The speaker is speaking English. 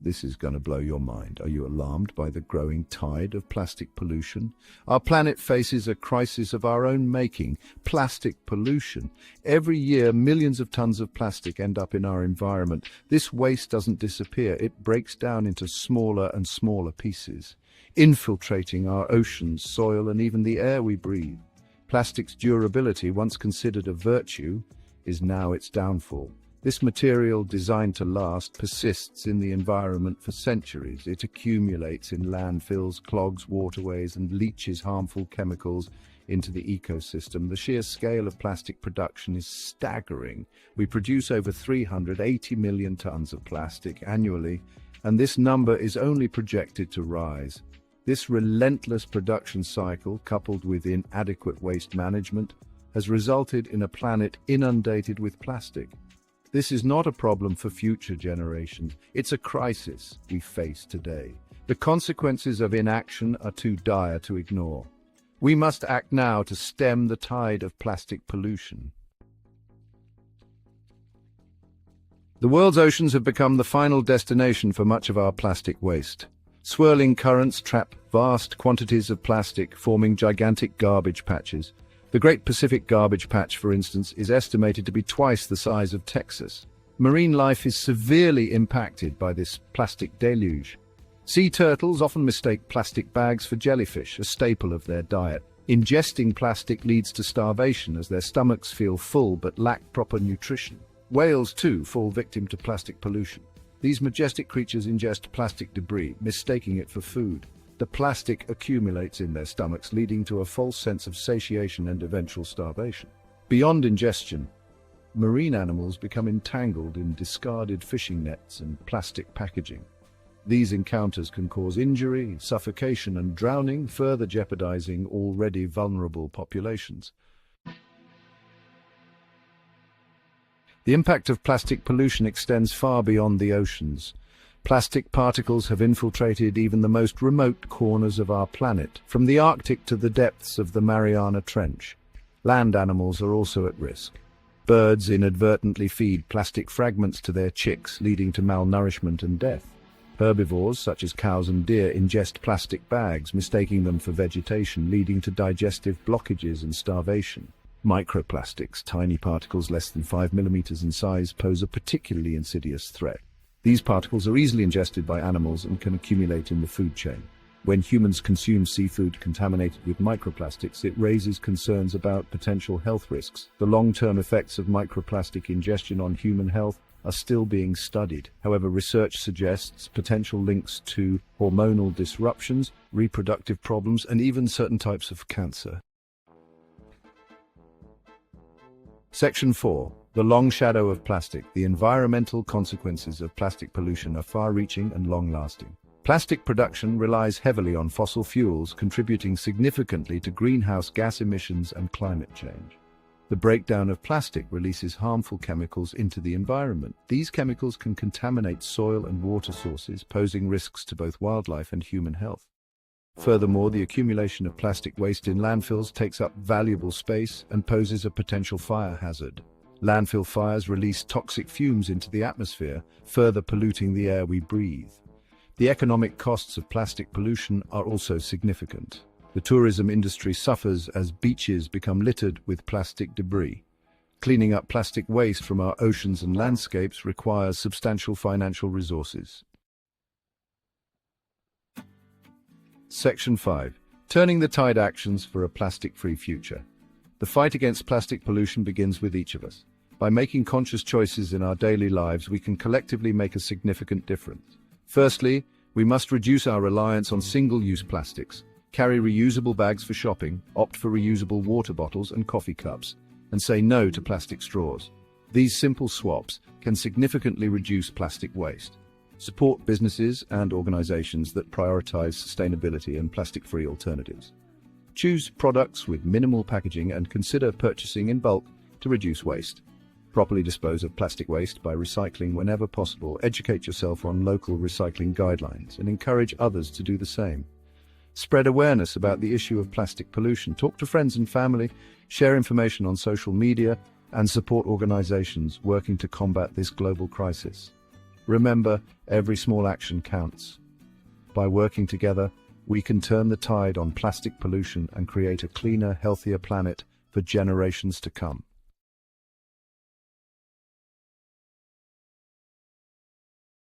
This is going to blow your mind. Are you alarmed by the growing tide of plastic pollution? Our planet faces a crisis of our own making, plastic pollution. Every year, millions of tons of plastic end up in our environment. This waste doesn't disappear. It breaks down into smaller and smaller pieces, infiltrating our oceans, soil, and even the air we breathe. Plastic's durability, once considered a virtue, is now its downfall. This material, designed to last, persists in the environment for centuries. It accumulates in landfills, clogs waterways, and leaches harmful chemicals into the ecosystem. The sheer scale of plastic production is staggering. We produce over 380 million tons of plastic annually, and this number is only projected to rise. This relentless production cycle, coupled with inadequate waste management, has resulted in a planet inundated with plastic. This is not a problem for future generations. It's a crisis we face today. The consequences of inaction are too dire to ignore. We must act now to stem the tide of plastic pollution. The world's oceans have become the final destination for much of our plastic waste. Swirling currents trap vast quantities of plastic, forming gigantic garbage patches. The Great Pacific Garbage Patch, for instance, is estimated to be twice the size of Texas. Marine life is severely impacted by this plastic deluge. Sea turtles often mistake plastic bags for jellyfish, a staple of their diet. Ingesting plastic leads to starvation as their stomachs feel full but lack proper nutrition. Whales, too, fall victim to plastic pollution. These majestic creatures ingest plastic debris, mistaking it for food. The plastic accumulates in their stomachs, leading to a false sense of satiation and eventual starvation. Beyond ingestion, marine animals become entangled in discarded fishing nets and plastic packaging. These encounters can cause injury, suffocation, and drowning, further jeopardizing already vulnerable populations. The impact of plastic pollution extends far beyond the oceans. Plastic particles have infiltrated even the most remote corners of our planet, from the Arctic to the depths of the Mariana Trench. Land animals are also at risk. Birds inadvertently feed plastic fragments to their chicks, leading to malnourishment and death. Herbivores, such as cows and deer, ingest plastic bags, mistaking them for vegetation, leading to digestive blockages and starvation. Microplastics, tiny particles less than 5 millimeters in size, pose a particularly insidious threat. These particles are easily ingested by animals and can accumulate in the food chain. When humans consume seafood contaminated with microplastics, it raises concerns about potential health risks. The long-term effects of microplastic ingestion on human health are still being studied. However, research suggests potential links to hormonal disruptions, reproductive problems, and even certain types of cancer. Section 4. The long shadow of plastic. The environmental consequences of plastic pollution are far-reaching and long-lasting. Plastic production relies heavily on fossil fuels, contributing significantly to greenhouse gas emissions and climate change. The breakdown of plastic releases harmful chemicals into the environment. These chemicals can contaminate soil and water sources, posing risks to both wildlife and human health. Furthermore, the accumulation of plastic waste in landfills takes up valuable space and poses a potential fire hazard. Landfill fires release toxic fumes into the atmosphere, further polluting the air we breathe. The economic costs of plastic pollution are also significant. The tourism industry suffers as beaches become littered with plastic debris. Cleaning up plastic waste from our oceans and landscapes requires substantial financial resources. Section 5. Turning the tide: actions for a plastic-free future. The fight against plastic pollution begins with each of us. By making conscious choices in our daily lives, we can collectively make a significant difference. Firstly, we must reduce our reliance on single-use plastics. Carry reusable bags for shopping, opt for reusable water bottles and coffee cups, and say no to plastic straws. These simple swaps can significantly reduce plastic waste. Support businesses and organizations that prioritize sustainability and plastic-free alternatives. Choose products with minimal packaging and consider purchasing in bulk to reduce waste. Properly dispose of plastic waste by recycling whenever possible. Educate yourself on local recycling guidelines and encourage others to do the same. Spread awareness about the issue of plastic pollution. Talk to friends and family, share information on social media, and support organizations working to combat this global crisis. Remember, every small action counts. By working together, we can turn the tide on plastic pollution and create a cleaner, healthier planet for generations to come.